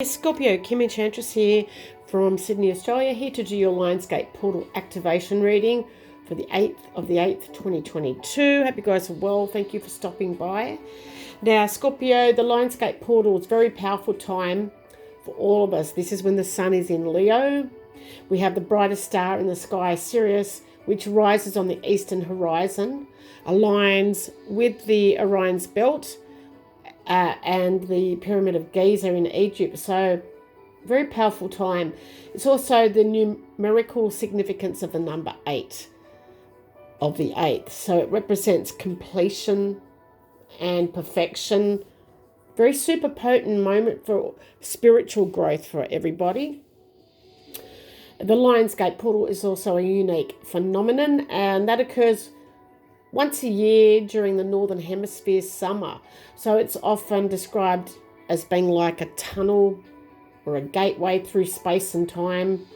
Scorpio, Kim Enchantress here from Sydney, Australia, here to do your Lionsgate portal activation reading for the 8th of the 8th, 2022. Hope you guys are well. Thank you for stopping by. Now, Scorpio, the Lionsgate portal is a very powerful time for all of us. This is when the sun is in Leo. We have the brightest star in the sky, Sirius, which rises on the eastern horizon, aligns with the Orion's belt, and the Pyramid of Giza in Egypt. So very powerful time. It's also the numerical significance of the number 8 of the 8th. So it represents completion and perfection. Very super potent moment for spiritual growth for everybody. The Lionsgate portal is also a unique phenomenon, and that occurs once a year during the Northern Hemisphere summer. So it's often described as being like a tunnel or a gateway through space and time.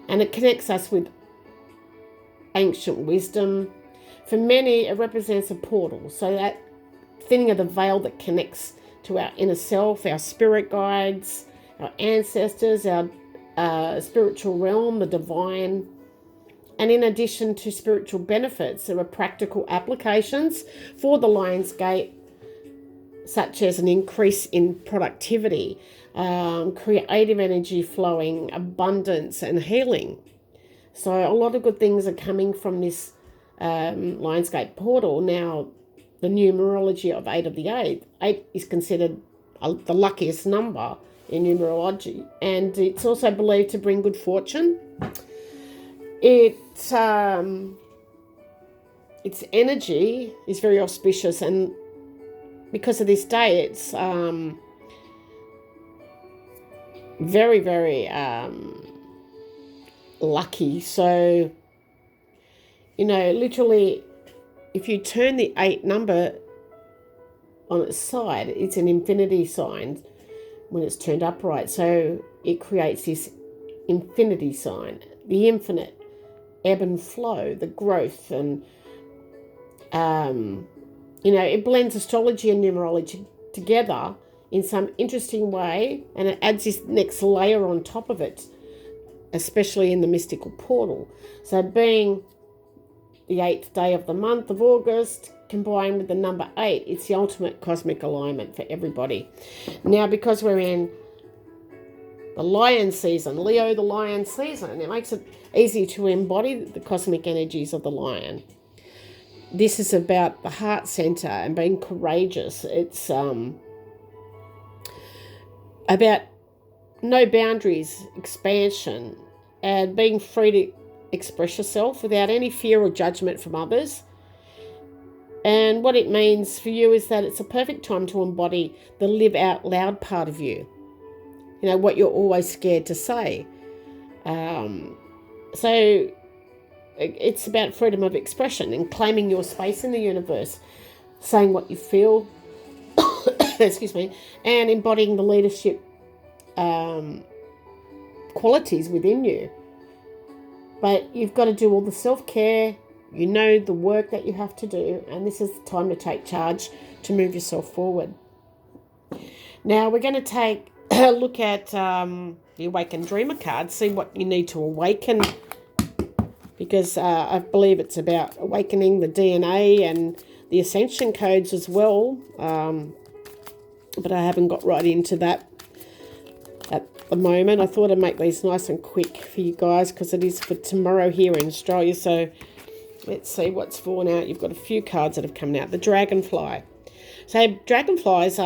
And it connects us with ancient wisdom. For many, it represents a portal. So that thinning of the veil that connects to our inner self, our spirit guides, our ancestors, our spiritual realm, the divine. And in addition to spiritual benefits, there are practical applications for the Lionsgate, such as an increase in productivity, creative energy flowing, abundance, and healing. So a lot of good things are coming from this Lionsgate portal. Now, the numerology of 8 of the 8th, 8 is considered the luckiest number in numerology, and it's also believed to bring good fortune. Its energy is very auspicious, and because of this day, it's very, very lucky. So, literally, if you turn the 8 number on its side, it's an infinity sign when it's turned upright. So it creates this infinity sign, the infinite ebb and flow, the growth, and it blends astrology and numerology together in some interesting way, and it adds this next layer on top of it, especially in the mystical portal. So being the 8th day of the month of August combined with the number 8, it's the ultimate cosmic alignment for everybody. Now, because we're in the lion season, Leo the lion season, it makes it easy to embody the cosmic energies of the lion. This is about the heart center and being courageous. It's about no boundaries, expansion, and being free to express yourself without any fear or judgment from others. And what it means for you is that it's a perfect time to embody the live out loud part of you. What you're always scared to say. So it's about freedom of expression and claiming your space in the universe, saying what you feel, excuse me, and embodying the leadership qualities within you. But you've got to do all the self-care, the work that you have to do, and this is the time to take charge to move yourself forward. Now we're going to take a look at the Awakened Dreamer card, see what you need to awaken, because I believe it's about awakening the DNA and the ascension codes as well, but I haven't got right into that at the moment. I thought I'd make these nice and quick for you guys because it is for tomorrow here in Australia. So let's see what's fallen out. You've got a few cards that have come out. The Dragonfly. So dragonflies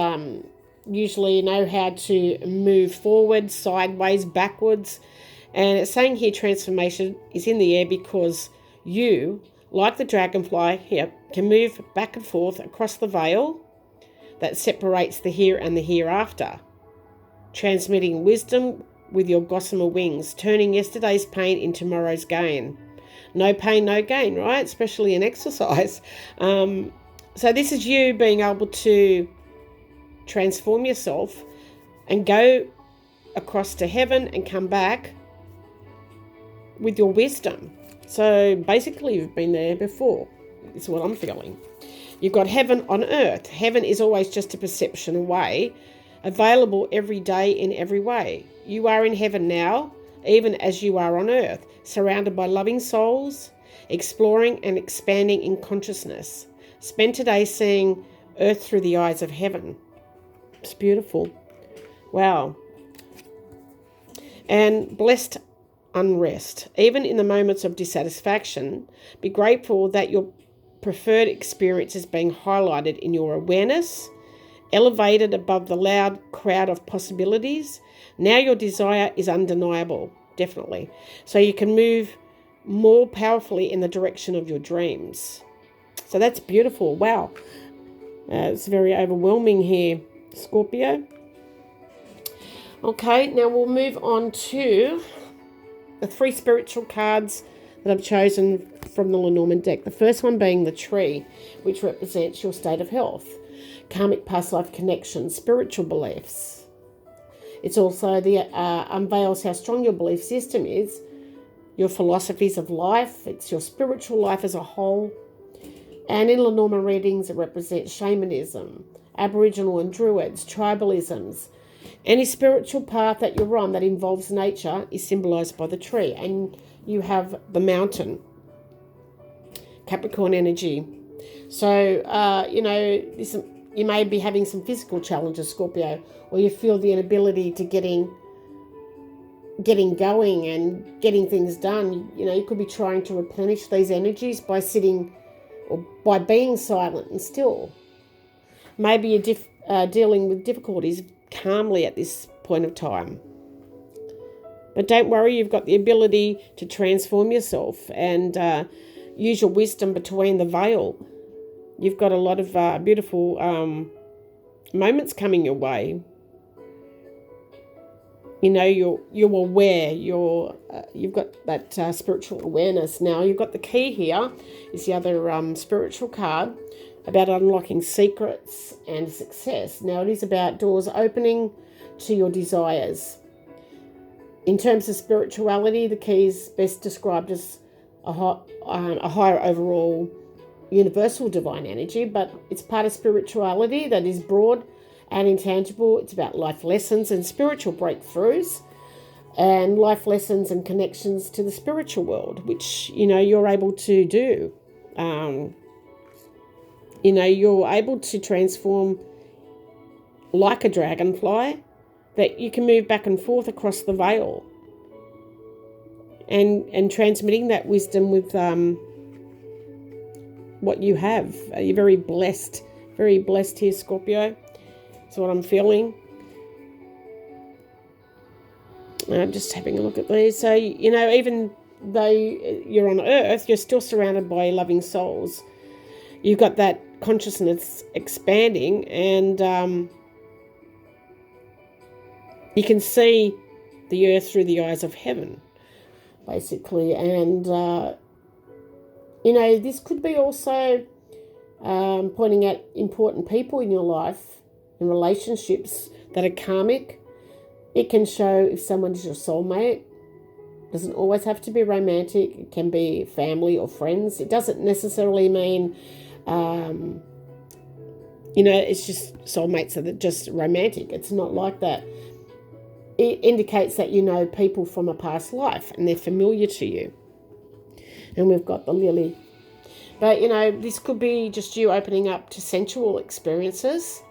usually know how to move forward, sideways, backwards. And it's saying here transformation is in the air because you, like the dragonfly here, can move back and forth across the veil that separates the here and the hereafter, transmitting wisdom with your gossamer wings, turning yesterday's pain into tomorrow's gain. No pain, no gain, right? Especially in exercise. So this is you being able to transform yourself and go across to heaven and come back with your wisdom. So basically you've been there before. It's what I'm feeling. You've got heaven on earth. Heaven is always just a perception away, available every day in every way. You are in heaven now, even as you are on earth, surrounded by loving souls, exploring and expanding in consciousness. Spend today seeing earth through the eyes of heaven. It's beautiful. Wow. And blessed unrest. Even in the moments of dissatisfaction, be grateful that your preferred experience is being highlighted in your awareness, elevated above the loud crowd of possibilities. Now your desire is undeniable, definitely. So you can move more powerfully in the direction of your dreams. So that's beautiful. Wow. It's very overwhelming here, Scorpio. Okay, now we'll move on to the 3 spiritual cards that I've chosen from the Lenormand deck. The first one being the tree, which represents your state of health, karmic past life connections, spiritual beliefs. It's also unveils how strong your belief system is, your philosophies of life. It's your spiritual life as a whole. And in Lenormand readings, it represents shamanism, Aboriginal and Druids, tribalisms. Any spiritual path that you're on that involves nature is symbolized by the tree. And you have the mountain, Capricorn energy. So, you may be having some physical challenges, Scorpio, or you feel the inability to getting going and getting things done. You could be trying to replenish these energies by sitting or by being silent and still. Maybe you're dealing with difficulties calmly at this point of time. But don't worry, you've got the ability to transform yourself and use your wisdom between the veil. You've got a lot of beautiful moments coming your way. You're aware. You've got that spiritual awareness. Now you've got the key here. Is the other spiritual card about unlocking secrets and success. Now it is about doors opening to your desires. In terms of spirituality, the key is best described as a higher overall universal divine energy, but it's part of spirituality that is broad and intangible. It's about life lessons and spiritual breakthroughs, and life lessons and connections to the spiritual world, which you're able to do. You're able to transform like a dragonfly, that you can move back and forth across the veil and transmitting that wisdom with what you have. You're very blessed here, Scorpio. That's what I'm feeling. I'm just having a look at these. So, even though you're on Earth, you're still surrounded by loving souls. You've got that consciousness expanding, and you can see the Earth through the eyes of heaven, basically. And, this could be also pointing at important people in your life and relationships that are karmic. It can show if someone is your soulmate. It doesn't always have to be romantic. It can be family or friends. It doesn't necessarily mean, it's just soulmates that are just romantic. It's not like that. It indicates that you know people from a past life and they're familiar to you. And we've got the lily. But, this could be just you opening up to sensual experiences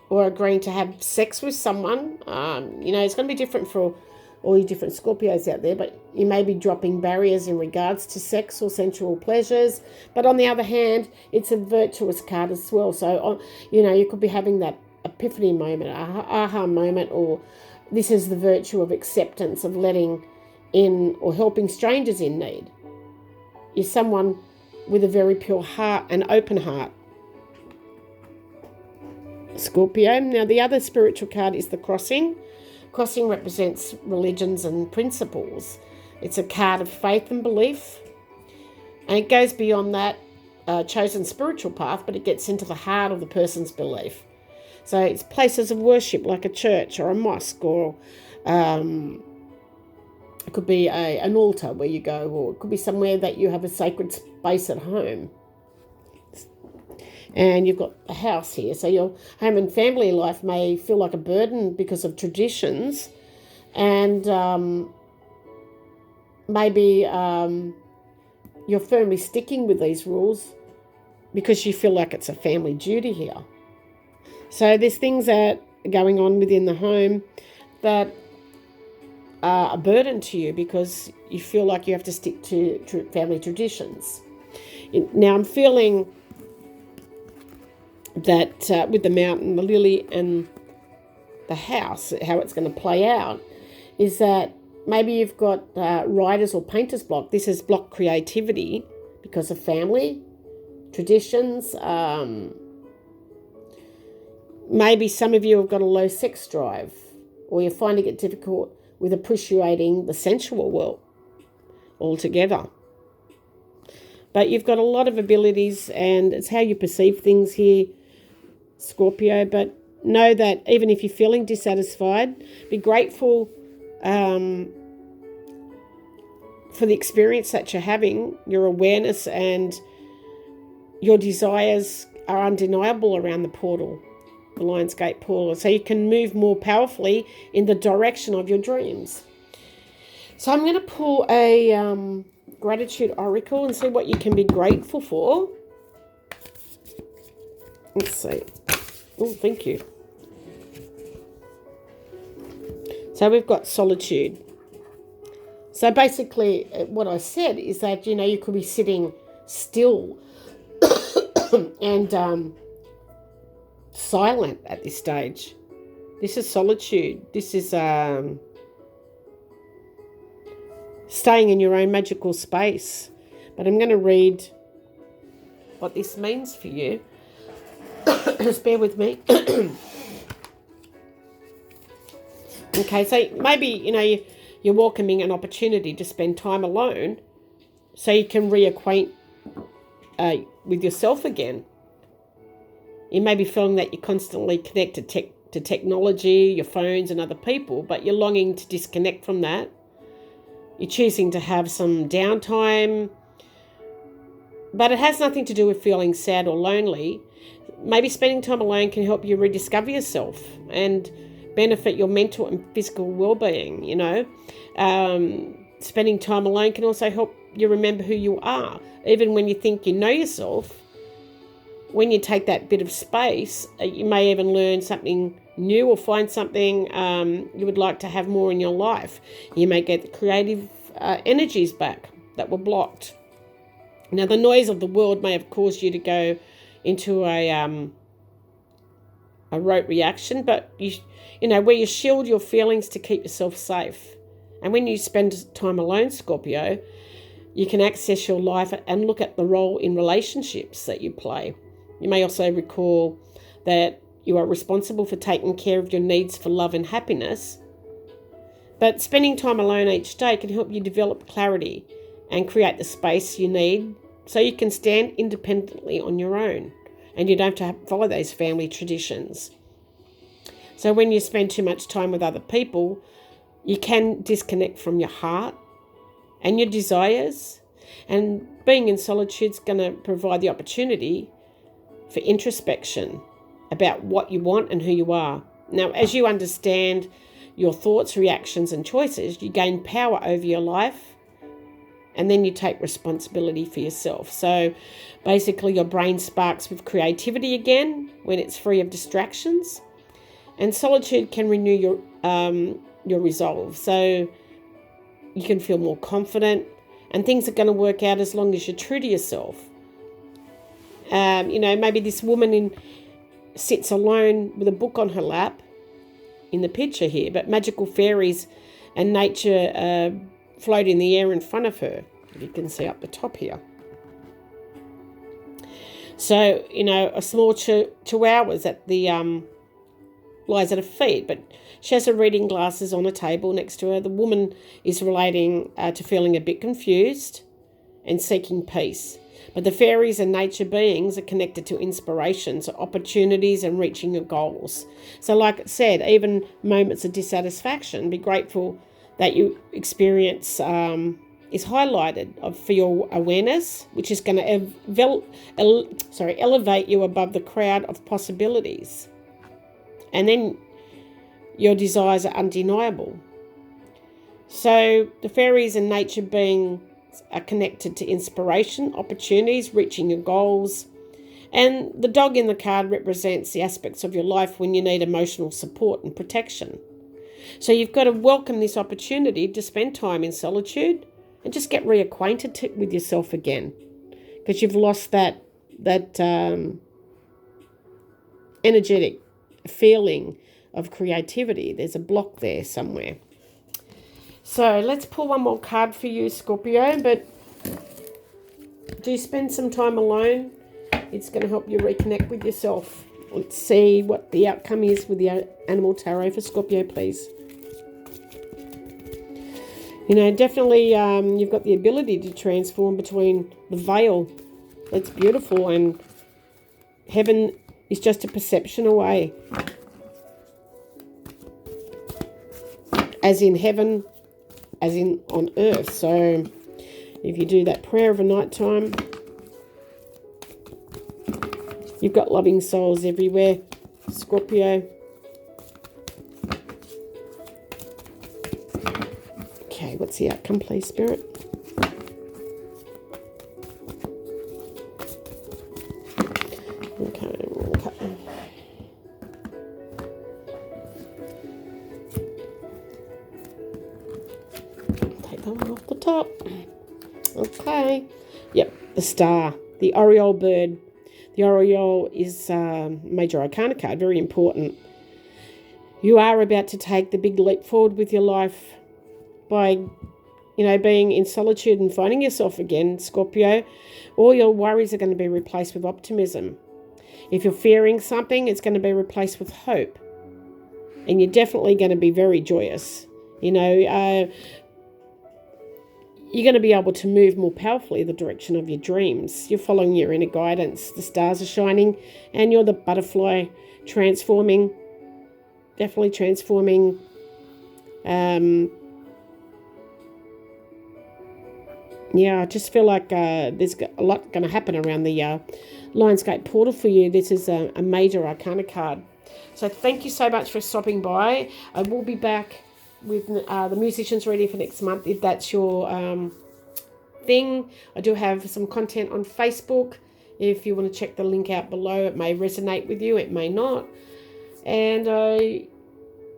or agreeing to have sex with someone. It's going to be different for all you different Scorpios out there, but you may be dropping barriers in regards to sex or sensual pleasures. But on the other hand, it's a virtuous card as well. So, you could be having that epiphany moment, aha moment, or this is the virtue of acceptance, of letting in or helping strangers in need. You're someone with a very pure heart and open heart, Scorpio. Now, the other spiritual card is the crossing. Crossing represents religions and principles. It's a card of faith and belief, and it goes beyond that chosen spiritual path, but it gets into the heart of the person's belief. So it's places of worship like a church or a mosque, or it could be an altar where you go, or it could be somewhere that you have a sacred space at home. And you've got a house here. So your home and family life may feel like a burden because of traditions. And maybe you're firmly sticking with these rules because you feel like it's a family duty here. So there's things that are going on within the home that are a burden to you because you feel like you have to stick to family traditions. Now I'm feeling that with the mountain, the lily, and the house, how it's going to play out is that maybe you've got writer's or painter's block. This is block creativity because of family, traditions. Maybe some of you have got a low sex drive, or you're finding it difficult with appreciating the sensual world altogether. But you've got a lot of abilities, and it's how you perceive things here, Scorpio. But know that even if you're feeling dissatisfied, be grateful for the experience that you're having. Your awareness and your desires are undeniable around the portal, the Lionsgate portal. So you can move more powerfully in the direction of your dreams. So I'm going to pull a gratitude oracle and see what you can be grateful for. Let's see. Oh, thank you. So we've got solitude. So basically what I said is that, you could be sitting still and silent at this stage. This is solitude. This is staying in your own magical space. But I'm going to read what this means for you. Just bear with me. Okay, so maybe, you're welcoming an opportunity to spend time alone so you can reacquaint with yourself again. You may be feeling that you're constantly connected to technology, your phones and other people, but you're longing to disconnect from that. You're choosing to have some downtime, but it has nothing to do with feeling sad or lonely. Maybe spending time alone can help you rediscover yourself and benefit your mental and physical well-being, Spending time alone can also help you remember who you are. Even when you think you know yourself, when you take that bit of space, you may even learn something new or find something you would like to have more in your life. You may get the creative energies back that were blocked. Now, the noise of the world may have caused you to go into a rote reaction, but where you shield your feelings to keep yourself safe. And when you spend time alone, Scorpio, you can access your life and look at the role in relationships that you play. You may also recall that you are responsible for taking care of your needs for love and happiness. But spending time alone each day can help you develop clarity and create the space you need so you can stand independently on your own and you don't have to follow those family traditions. So when you spend too much time with other people, you can disconnect from your heart and your desires. And being in solitude is going to provide the opportunity for introspection about what you want and who you are. Now, as you understand your thoughts, reactions, and choices, you gain power over your life, and then you take responsibility for yourself. So basically your brain sparks with creativity again when it's free of distractions. And solitude can renew your resolve. So you can feel more confident and things are going to work out as long as you're true to yourself. Maybe this woman sits alone with a book on her lap in the picture here, but magical fairies and nature float in the air in front of her, if you can see up the top here. So, a small chihuahua's at the lies at her feet, but she has her reading glasses on a table next to her. The woman is relating to feeling a bit confused and seeking peace. But the fairies and nature beings are connected to inspirations, opportunities, and reaching your goals. So like I said, even moments of dissatisfaction, be grateful that you experience is highlighted for your awareness, which is going to elevate you above the crowd of possibilities. And then your desires are undeniable. So the fairies and nature beings are connected to inspiration, opportunities, reaching your goals. And the dog in the card represents the aspects of your life when you need emotional support and protection. So you've got to welcome this opportunity to spend time in solitude and just get reacquainted with yourself again, because you've lost that energetic feeling of creativity. There's a block there somewhere. So let's pull one more card for you, Scorpio, but do spend some time alone. It's going to help you reconnect with yourself. Let's see what the outcome is with the Animal Tarot for Scorpio, please. Definitely you've got the ability to transform between the veil. That's beautiful. And heaven is just a perception away. As in heaven, as in on earth. So if you do that prayer of a night time, you've got loving souls everywhere, Scorpio. Okay, what's the outcome, please, Spirit? Okay. Take that one off the top. Okay. Yep, the star, the Oriole bird. The Oriole is a major arcana card, very important. You are about to take the big leap forward with your life by, being in solitude and finding yourself again, Scorpio. All your worries are going to be replaced with optimism. If you're fearing something, it's going to be replaced with hope. And you're definitely going to be very joyous. You're going to be able to move more powerfully the direction of your dreams. You're following your inner guidance. The stars are shining and you're the butterfly transforming, definitely transforming. I just feel like there's a lot going to happen around the Lionsgate portal for you. This is a major arcana card. So thank you so much for stopping by. I will be back with the musicians reading for next month, if that's your thing. I do have some content on Facebook. If you want to check the link out below, it may resonate with you, it may not. And I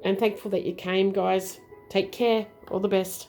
am thankful that you came, guys. Take care. All the best.